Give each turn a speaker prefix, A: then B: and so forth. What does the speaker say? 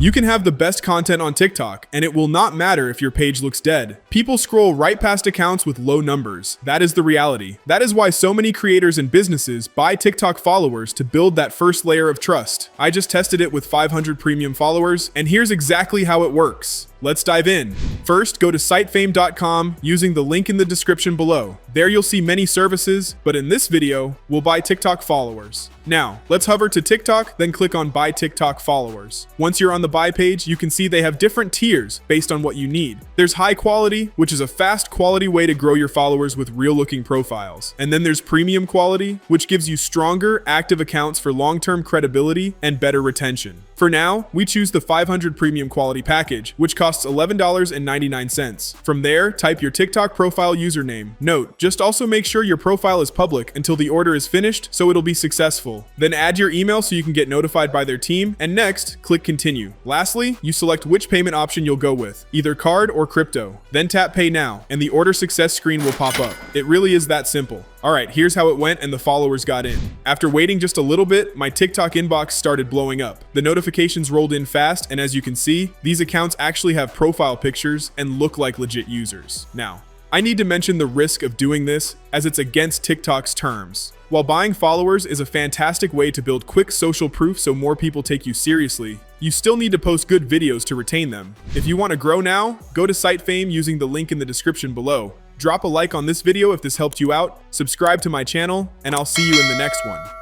A: You can have the best content on TikTok, and it will not matter if your page looks dead. People scroll right past accounts with low numbers. That is the reality. That is why so many creators and businesses buy TikTok followers to build that first layer of trust. I just tested it with 500 premium followers, and here's exactly how it works. Let's dive in. First, go to SiteFame.com using the link in the description below. There you'll see many services, but in this video, we'll buy TikTok followers. Now, let's hover to TikTok, then click on Buy TikTok Followers. Once you're on the buy page, you can see they have different tiers based on what you need. There's high quality, which is a fast quality way to grow your followers with real-looking profiles. And then there's premium quality, which gives you stronger, active accounts for long-term credibility and better retention. For now, we choose the 500 premium quality package, which costs $11.99. From there, type your TikTok profile username. Note, just also make sure your profile is public until the order is finished so it'll be successful. Then add your email so you can get notified by their team, and next, click continue. Lastly, you select which payment option you'll go with, either card or crypto. Then tap pay now, and the order success screen will pop up. It really is that simple. Alright, here's how it went and the followers got in. After waiting just a little bit, my TikTok inbox started blowing up. The notifications rolled in fast, and as you can see, these accounts actually have profile pictures and look like legit users. Now, I need to mention the risk of doing this, as it's against TikTok's terms. While buying followers is a fantastic way to build quick social proof so more people take you seriously, you still need to post good videos to retain them. If you want to grow now, go to SiteFame using the link in the description below. Drop a like on this video if this helped you out, subscribe to my channel, and I'll see you in the next one.